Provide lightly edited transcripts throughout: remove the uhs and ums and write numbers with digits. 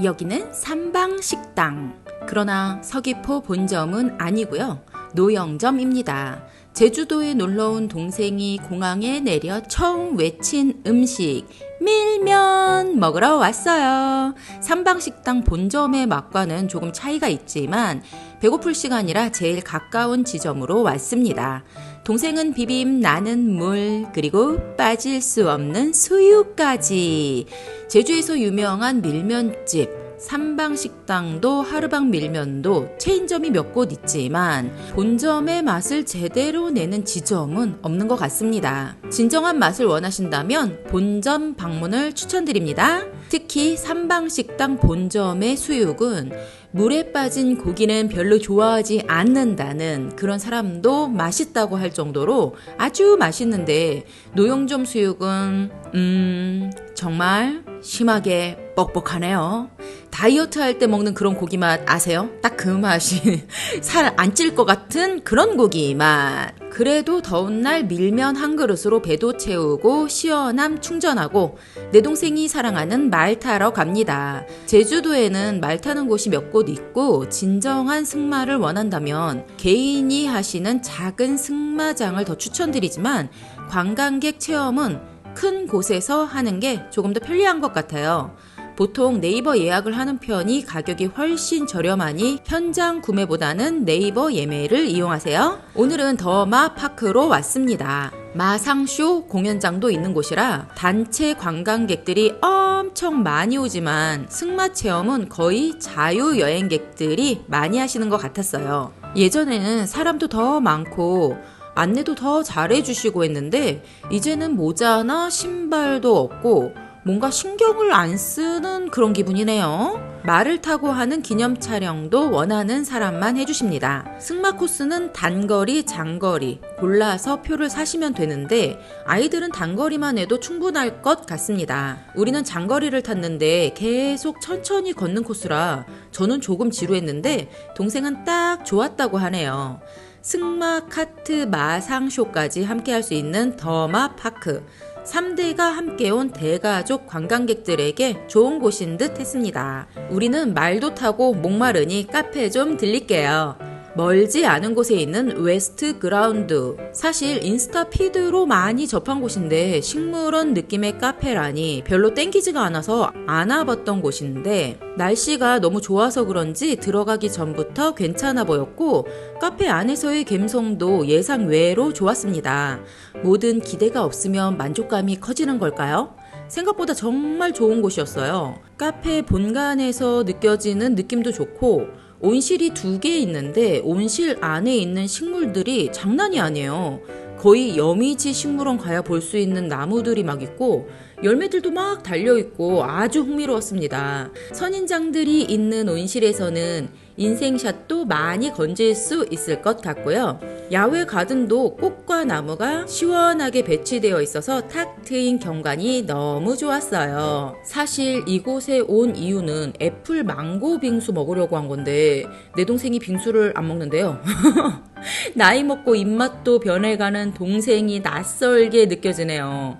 여기는 삼방식당. 그러나 서귀포 본점은 아니고요. 노영점입니다. 제주도에 놀러온 동생이 공항에 내려 처음 외친 음식 밀면 먹으러 왔어요. 삼방식당 본점의 맛과는 조금 차이가 있지만 배고플 시간이라 제일 가까운 지점으로 왔습니다. 동생은 비빔, 나는 물, 그리고 빠질 수 없는 수육까지. 제주에서 유명한 밀면집 삼방식당도 하르방 밀면도 체인점이 몇 곳 있지만 본점의 맛을 제대로 내는 지점은 없는 것 같습니다. 진정한 맛을 원하신다면 본점 방문을 추천드립니다. 특히 삼방식당 본점의 수육은 물에 빠진 고기는 별로 좋아하지 않는다는 그런 사람도 맛있다고 할 정도로 아주 맛있는데, 노영점 수육은 정말 심하게 뻑뻑하네요. 다이어트 할 때 먹는 그런 고기 맛 아세요? 딱 그 맛이 살 안 찔 것 같은 그런 고기 맛. 그래도 더운 날 밀면 한 그릇으로 배도 채우고 시원함 충전하고 내 동생이 사랑하는 말 타러 갑니다. 제주도에는 말 타는 곳이 몇 곳 있고 진정한 승마를 원한다면 개인이 하시는 작은 승마장을 더 추천드리지만 관광객 체험은 큰 곳에서 하는 게 조금 더 편리한 것 같아요. 보통 네이버 예약을 하는 편이 가격이 훨씬 저렴하니 현장 구매보다는 네이버 예매를 이용하세요. 오늘은 더마파크로 왔습니다. 마상쇼 공연장도 있는 곳이라 단체 관광객들이 엄청 많이 오지만 승마 체험은 거의 자유여행객들이 많이 하시는 것 같았어요. 예전에는 사람도 더 많고 안내도 더 잘해주시고 했는데 이제는 모자나 신발도 없고 뭔가 신경을 안 쓰는 그런 기분이네요. 말을 타고 하는 기념 촬영도 원하는 사람만 해주십니다. 승마 코스는 단거리, 장거리 골라서 표를 사시면 되는데 아이들은 단거리만 해도 충분할 것 같습니다. 우리는 장거리를 탔는데 계속 천천히 걷는 코스라 저는 조금 지루했는데 동생은 딱 좋았다고 하네요. 승마, 카트, 마상쇼까지 함께 할 수 있는 더마파크. 3대가 함께 온 대가족 관광객들에게 좋은 곳인 듯 했습니다. 우리는 말도 타고 목마르니 카페 좀 들릴게요. 멀지 않은 곳에 있는 웨스트 그라운드. 사실 인스타 피드로 많이 접한 곳인데 식물원 느낌의 카페라니 별로 땡기지가 않아서 안 와봤던 곳인데 날씨가 너무 좋아서 그런지 들어가기 전부터 괜찮아 보였고 카페 안에서의 감성도 예상 외로 좋았습니다. 모든 기대가 없으면 만족감이 커지는 걸까요? 생각보다 정말 좋은 곳이었어요. 카페 본관에서 느껴지는 느낌도 좋고 온실이 2개 있는데 온실 안에 있는 식물들이 장난이 아니에요. 거의 여미지 식물원 가야 볼 수 있는 나무들이 막 있고 열매들도 막 달려있고 아주 흥미로웠습니다. 선인장들이 있는 온실에서는 인생샷도 많이 건질 수 있을 것 같고요. 야외 가든도 꽃과 나무가 시원하게 배치되어 있어서 탁 트인 경관이 너무 좋았어요. 사실 이곳에 온 이유는 애플 망고 빙수 먹으려고 한 건데 내 동생이 빙수를 안 먹는데요. 나이 먹고 입맛도 변해가는 동생이 낯설게 느껴지네요.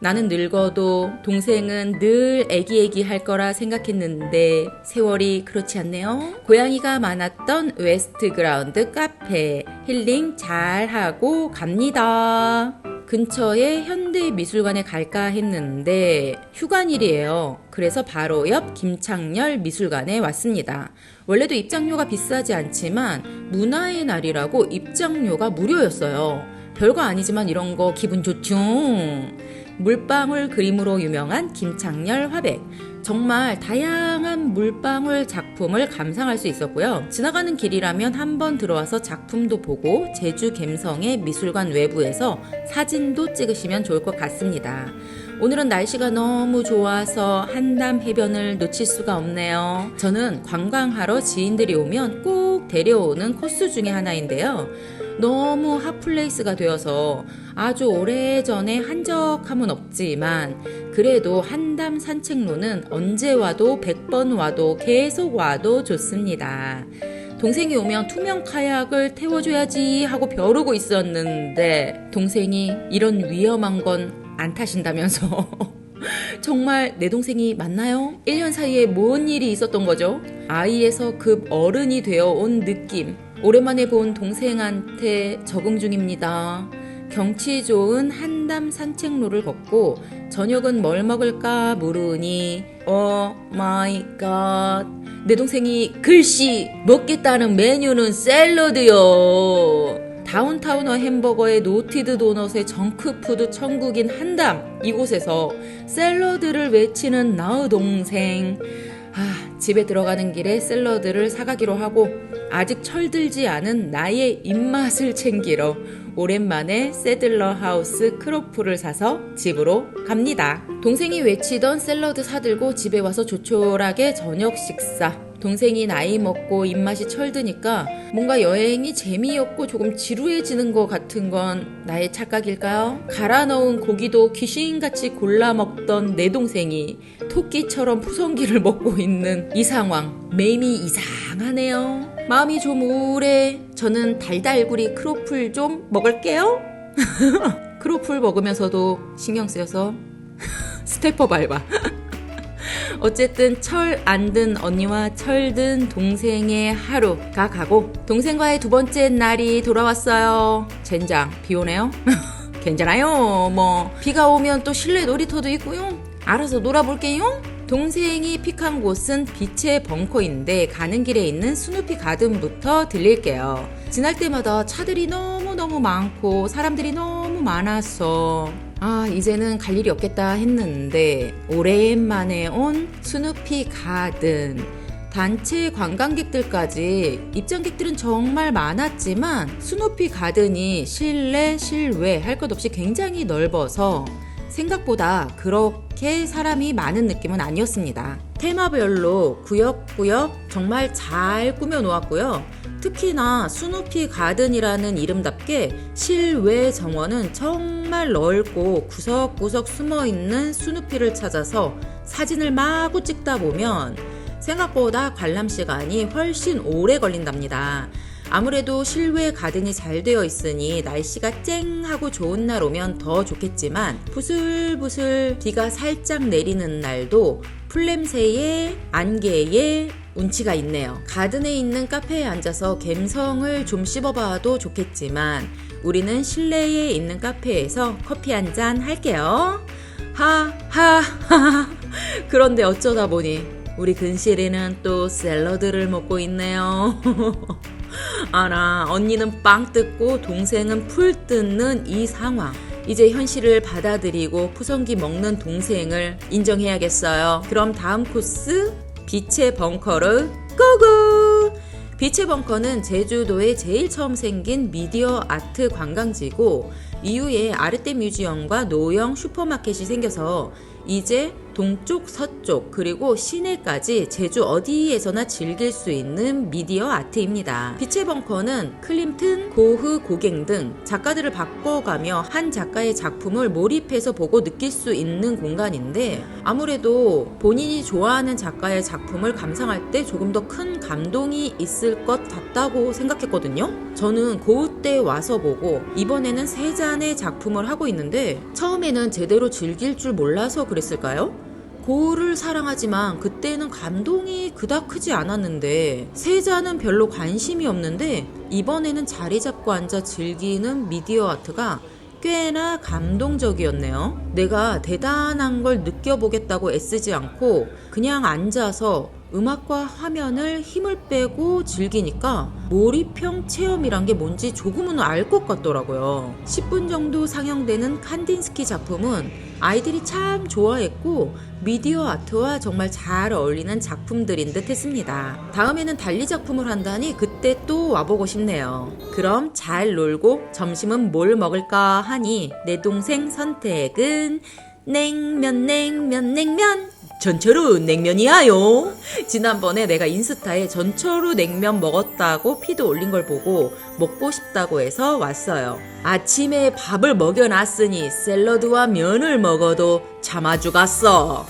나는 늙어도 동생은 늘 애기애기 할 거라 생각했는데 세월이 그렇지 않네요. 고양이가 많았던 웨스트 그라운드 카페 힐링 잘하고 갑니다. 근처에 현대미술관에 갈까 했는데 휴관일이에요. 그래서 바로 옆 김창렬 미술관에 왔습니다. 원래도 입장료가 비싸지 않지만 문화의 날이라고 입장료가 무료였어요. 별거 아니지만 이런 거 기분 좋죠. 물방울 그림으로 유명한 김창렬 화백. 정말 다양한 물방울 작품을 감상할 수 있었고요. 지나가는 길이라면 한번 들어와서 작품도 보고 제주 갬성의 미술관 외부에서 사진도 찍으시면 좋을 것 같습니다. 오늘은 날씨가 너무 좋아서 한담 해변을 놓칠 수가 없네요. 저는 관광하러 지인들이 오면 꼭 데려오는 코스 중에 하나인데요. 너무 핫플레이스가 되어서 아주 오래전에 한적함은 없지만 그래도 한담 산책로는 언제 와도 100번 와도 계속 와도 좋습니다. 동생이 오면 투명 카약을 태워줘야지 하고 벼르고 있었는데 동생이 이런 위험한 건 안 타신다면서 정말 내 동생이 맞나요? 1년 사이에 뭔 일이 있었던 거죠? 아이에서 급 어른이 되어 온 느낌. 오랜만에 본 동생한테 적응 중입니다. 경치 좋은 한담 산책로를 걷고 저녁은 뭘 먹을까 물으니 오 마이 갓. 내 동생이 글씨 먹겠다는 메뉴는 샐러드요. 다운타우너 햄버거에 노티드 도넛의 정크푸드 천국인 한담, 이곳에서 샐러드를 외치는 나의 동생. 집에 들어가는 길에 샐러드를 사가기로 하고 아직 철들지 않은 나의 입맛을 챙기러 오랜만에 세들러 하우스 크로플을 사서 집으로 갑니다. 동생이 외치던 샐러드 사들고 집에 와서 조촐하게 저녁 식사. 동생이 나이 먹고 입맛이 철드니까 뭔가 여행이 재미없고 조금 지루해지는 것 같은 건 나의 착각일까요? 갈아 넣은 고기도 귀신같이 골라 먹던 내 동생이 토끼처럼 푸성기를 먹고 있는 이 상황, 매미 이상하네요. 마음이 좀 우울해. 저는 달달구리 크로플 좀 먹을게요. 크로플 먹으면서도 신경 쓰여서 스태퍼 밟아. 어쨌든 철 안 든 언니와 철든 동생의 하루가 가고 동생과의 두 번째 날이 돌아왔어요. 젠장 비 오네요. 괜찮아요. 뭐 비가 오면 또 실내 놀이터도 있고요. 알아서 놀아볼게요. 동생이 픽한 곳은 빛의 벙커인데 가는 길에 있는 스누피 가든부터 들릴게요. 지날 때마다 차들이 너무너무 많고 사람들이 너무 많아서 이제는 갈 일이 없겠다 했는데 오랜만에 온 스누피 가든. 단체 관광객들까지 입장객들은 정말 많았지만 스누피 가든이 실내 실외 할 것 없이 굉장히 넓어서 생각보다 그렇게 사람이 많은 느낌은 아니었습니다. 테마별로 구역구역 정말 잘 꾸며 놓았고요. 특히나 스누피 가든이라는 이름답게 실외 정원은 정말 넓고 구석구석 숨어있는 스누피를 찾아서 사진을 마구 찍다 보면 생각보다 관람 시간이 훨씬 오래 걸린답니다. 아무래도 실외 가든이 잘 되어 있으니 날씨가 쨍하고 좋은 날 오면 더 좋겠지만 부슬부슬 비가 살짝 내리는 날도 풀냄새에 안개에 운치가 있네요. 가든에 있는 카페에 앉아서 갬성을 좀 씹어봐도 좋겠지만 우리는 실내에 있는 카페에서 커피 한잔 할게요. 하하하. 그런데 어쩌다 보니 우리 근실이는 또 샐러드를 먹고 있네요. 아나 언니는 빵 뜯고 동생은 풀 뜯는 이 상황. 이제 현실을 받아들이고 푸성기 먹는 동생을 인정해야겠어요. 그럼 다음 코스 빛의 벙커를 고고! 빛의 벙커는 제주도에 제일 처음 생긴 미디어 아트 관광지고 이후에 아르떼 뮤지엄과 노형 슈퍼마켓이 생겨서 이제 동쪽, 서쪽, 그리고 시내까지 제주 어디에서나 즐길 수 있는 미디어 아트입니다. 빛의 벙커는 클림튼, 고흐, 고갱 등 작가들을 바꿔가며 한 작가의 작품을 몰입해서 보고 느낄 수 있는 공간인데 아무래도 본인이 좋아하는 작가의 작품을 감상할 때 조금 더 큰 감동이 있을 것 같다고 생각했거든요. 저는 고흐 때 와서 보고 이번에는 세잔의 작품을 하고 있는데 처음에는 제대로 즐길 줄 몰라서 그랬을까요? 고흐를 사랑하지만 그때는 감동이 그닥 크지 않았는데 세자는 별로 관심이 없는데 이번에는 자리 잡고 앉아 즐기는 미디어 아트가 꽤나 감동적이었네요. 내가 대단한 걸 느껴보겠다고 애쓰지 않고 그냥 앉아서 음악과 화면을 힘을 빼고 즐기니까 몰입형 체험이란 게 뭔지 조금은 알 것 같더라고요. 10분 정도 상영되는 칸딘스키 작품은 아이들이 참 좋아했고 미디어 아트와 정말 잘 어울리는 작품들인 듯 했습니다. 다음에는 달리 작품을 한다니 그때 또 와보고 싶네요. 그럼 잘 놀고 점심은 뭘 먹을까 하니 내 동생 선택은 냉면. 전철우 냉면이야요. 지난번에 내가 인스타에 전철우 냉면 먹었다고 피드 올린 걸 보고 먹고 싶다고 해서 왔어요. 아침에 밥을 먹여놨으니 샐러드와 면을 먹어도 참아주겠어.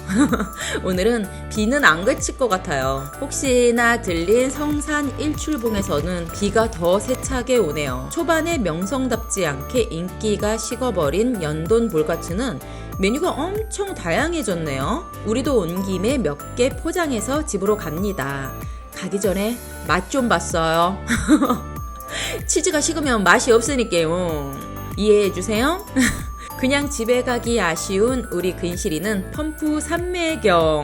오늘은 비는 안 그칠 것 같아요. 혹시나 들린 성산 일출봉에서는 비가 더 세차게 오네요. 초반에 명성답지 않게 인기가 식어버린 연돈 볼가츠는 메뉴가 엄청 다양해졌네요. 우리도 온 김에 몇 개 포장해서 집으로 갑니다. 가기 전에 맛 좀 봤어요. 치즈가 식으면 맛이 없으니까요. 이해해주세요. 그냥 집에 가기 아쉬운 우리 근실이는 펌프 삼매경.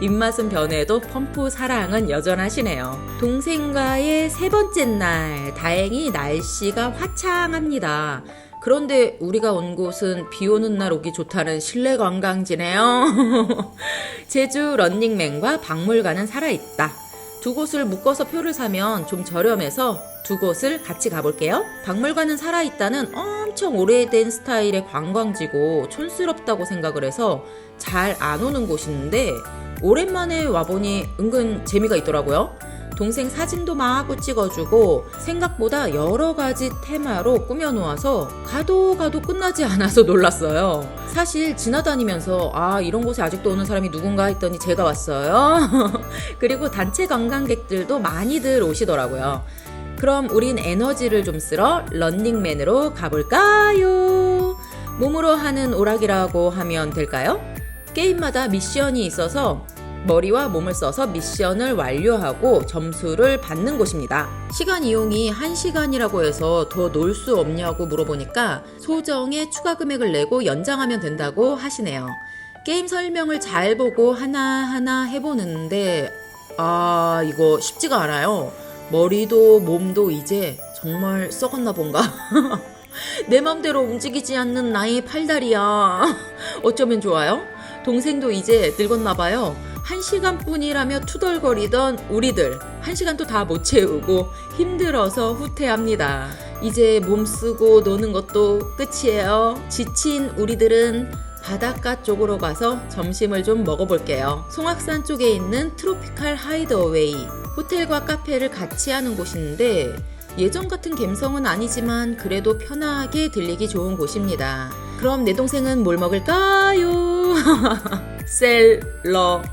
입맛은 변해도 펌프 사랑은 여전하시네요. 동생과의 세 번째 날, 다행히 날씨가 화창합니다. 그런데 우리가 온 곳은 비 오는 날 오기 좋다는 실내 관광지네요. 제주 런닝맨과 박물관은 살아있다. 두 곳을 묶어서 표를 사면 좀 저렴해서 두 곳을 같이 가볼게요. 박물관은 살아있다는 엄청 오래된 스타일의 관광지고 촌스럽다고 생각을 해서 잘 안 오는 곳인데 오랜만에 와보니 은근 재미가 있더라고요. 동생 사진도 마구 찍어주고 생각보다 여러 가지 테마로 꾸며놓아서 가도 끝나지 않아서 놀랐어요. 사실 지나다니면서 이런 곳에 아직도 오는 사람이 누군가 했더니 제가 왔어요. 그리고 단체 관광객들도 많이들 오시더라고요. 그럼 우린 에너지를 좀 쓸어 런닝맨으로 가볼까요? 몸으로 하는 오락이라고 하면 될까요? 게임마다 미션이 있어서 머리와 몸을 써서 미션을 완료하고 점수를 받는 곳입니다. 시간 이용이 1시간이라고 해서 더 놀 수 없냐고 물어보니까 소정의 추가 금액을 내고 연장하면 된다고 하시네요. 게임 설명을 잘 보고 하나하나 해보는데 이거 쉽지가 않아요. 머리도 몸도 이제 정말 썩었나 본가? 내 맘대로 움직이지 않는 나의 팔다리야. 어쩌면 좋아요? 동생도 이제 늙었나 봐요. 1시간뿐이라며 투덜거리던 우리들 1시간도 다 못 채우고 힘들어서 후퇴합니다. 이제 몸 쓰고 노는 것도 끝이에요. 지친 우리들은 바닷가 쪽으로 가서 점심을 좀 먹어볼게요. 송악산 쪽에 있는 트로피칼 하이드어웨이, 호텔과 카페를 같이 하는 곳인데 예전 같은 감성은 아니지만 그래도 편하게 들리기 좋은 곳입니다. 그럼 내 동생은 뭘 먹을까요? 샐러드.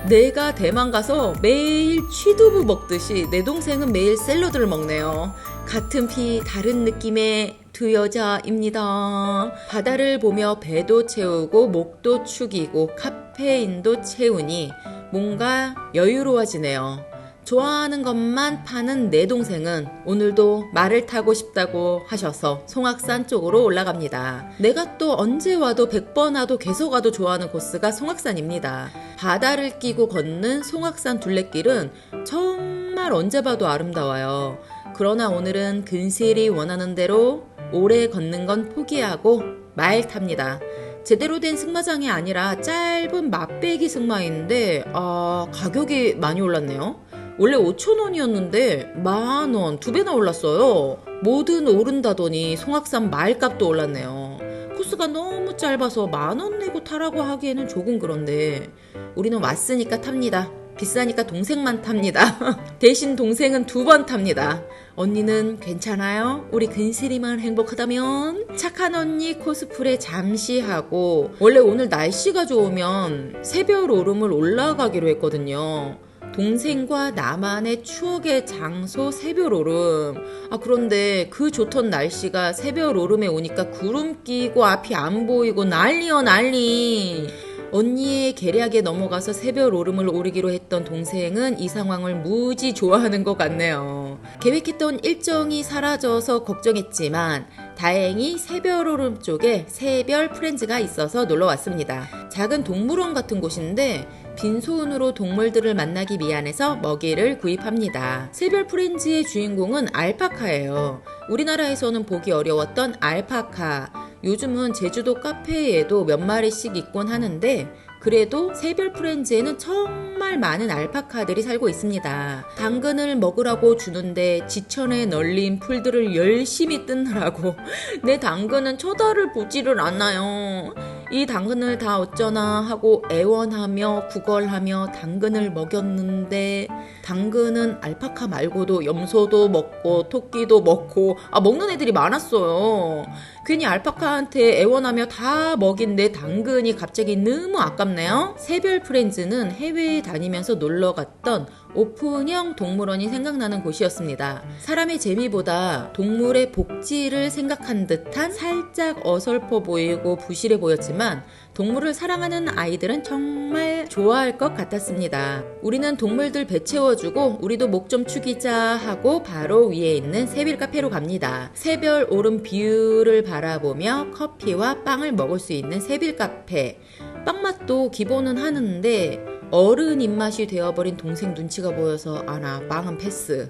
내가 대만 가서 매일 취두부 먹듯이 내 동생은 매일 샐러드를 먹네요. 같은 피 다른 느낌의 두 여자입니다. 바다를 보며 배도 채우고 목도 축이고 카페인도 채우니 뭔가 여유로워지네요. 좋아하는 것만 파는 내 동생은 오늘도 말을 타고 싶다고 하셔서 송악산 쪽으로 올라갑니다. 내가 또 언제 와도 100번 와도 계속 와도 좋아하는 코스가 송악산입니다. 바다를 끼고 걷는 송악산 둘레길은 정말 언제 봐도 아름다워요. 그러나 오늘은 근실이 원하는 대로 오래 걷는 건 포기하고 말 탑니다. 제대로 된 승마장이 아니라 짧은 맛배기 승마인데 가격이 많이 올랐네요. 원래 5,000원이었는데 10,000원, 2배나 올랐어요. 뭐든 오른다더니 송악산 말값도 올랐네요. 코스가 너무 짧아서 10,000원 내고 타라고 하기에는 조금 그런데 우리는 왔으니까 탑니다. 비싸니까 동생만 탑니다. 대신 동생은 2번 탑니다. 언니는 괜찮아요? 우리 근실이만 행복하다면? 착한 언니 코스프레 잠시 하고 원래 오늘 날씨가 좋으면 새별 오름을 올라가기로 했거든요. 동생과 나만의 추억의 장소 새별오름. 그런데 그 좋던 날씨가 새별오름에 오니까 구름 끼고 앞이 안 보이고 난리요 난리. 언니의 계략에 넘어가서 새별오름을 오르기로 했던 동생은 이 상황을 무지 좋아하는 것 같네요. 계획했던 일정이 사라져서 걱정했지만 다행히 새별오름 쪽에 새별 프렌즈가 있어서 놀러 왔습니다. 작은 동물원 같은 곳인데 빈손으로 동물들을 만나기 미안해서 먹이를 구입합니다. 새별 프렌즈의 주인공은 알파카예요. 우리나라에서는 보기 어려웠던 알파카. 요즘은 제주도 카페에도 몇 마리씩 있곤 하는데 그래도 새별 프렌즈에는 정말 많은 알파카들이 살고 있습니다. 당근을 먹으라고 주는데 지천에 널린 풀들을 열심히 뜯느라고 내 당근은 쳐다를 보지를 않아요. 이 당근을 다 어쩌나 하고 애원하며 구걸하며 당근을 먹였는데 당근은 알파카 말고도 염소도 먹고 토끼도 먹고 먹는 애들이 많았어요. 괜히 알파카한테 애원하며 다 먹인 내 당근이 갑자기 너무 아깝네요. 새별 프렌즈는 해외에 다니면서 놀러 갔던 오픈형 동물원이 생각나는 곳이었습니다. 사람의 재미보다 동물의 복지를 생각한 듯한 살짝 어설퍼 보이고 부실해 보였지만 동물을 사랑하는 아이들은 정말 좋아할 것 같았습니다. 우리는 동물들 배 채워주고 우리도 목 좀 축이자 하고 바로 위에 있는 새별 카페로 갑니다. 새별 오름 뷰를 바라보며 커피와 빵을 먹을 수 있는 새별 카페. 빵 맛도 기본은 하는데 어른 입맛이 되어버린 동생 눈치가 보여서 나 빵은 패스.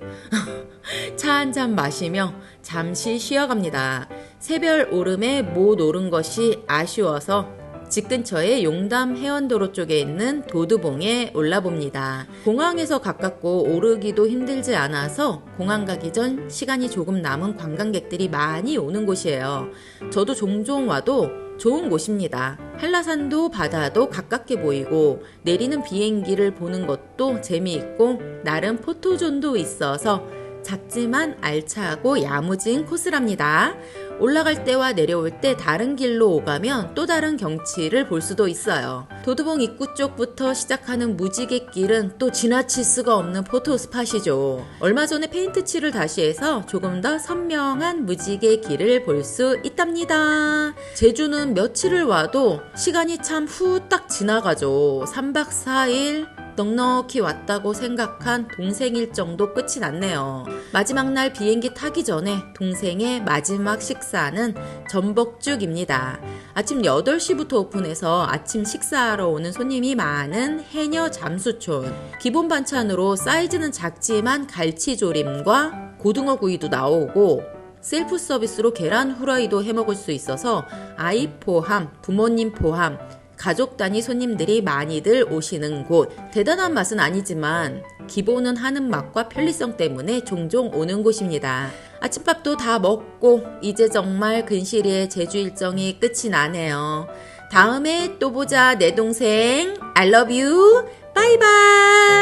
차 한 잔 마시며 잠시 쉬어갑니다. 새별 오름에 못 오른 것이 아쉬워서 집 근처의 용담 해안도로 쪽에 있는 도드봉에 올라봅니다. 공항에서 가깝고 오르기도 힘들지 않아서 공항 가기 전 시간이 조금 남은 관광객들이 많이 오는 곳이에요. 저도 종종 와도 좋은 곳입니다. 한라산도 바다도 가깝게 보이고 내리는 비행기를 보는 것도 재미있고 나름 포토존도 있어서 작지만 알차고 야무진 코스랍니다. 올라갈 때와 내려올 때 다른 길로 오가면 또 다른 경치를 볼 수도 있어요. 도드봉 입구 쪽부터 시작하는 무지개 길은 또 지나칠 수가 없는 포토 스팟이죠. 얼마 전에 페인트 칠을 다시 해서 조금 더 선명한 무지개 길을 볼 수 있답니다. 제주는 며칠을 와도 시간이 참 후딱 지나가죠. 3박 4일 넉넉히 왔다고 생각한 동생 일정도 끝이 났네요. 마지막 날 비행기 타기 전에 동생의 마지막 식사는 전복죽입니다. 아침 8시부터 오픈해서 아침 식사하러 오는 손님이 많은 해녀 잠수촌. 기본 반찬으로 사이즈는 작지만 갈치조림과 고등어 구이도 나오고 셀프 서비스로 계란 후라이도 해먹을 수 있어서 아이 포함, 부모님 포함 가족 단위 손님들이 많이들 오시는 곳. 대단한 맛은 아니지만 기본은 하는 맛과 편리성 때문에 종종 오는 곳입니다. 아침밥도 다 먹고 이제 정말 근시리의 제주 일정이 끝이 나네요. 다음에 또 보자 내 동생. I love you. 바이바이.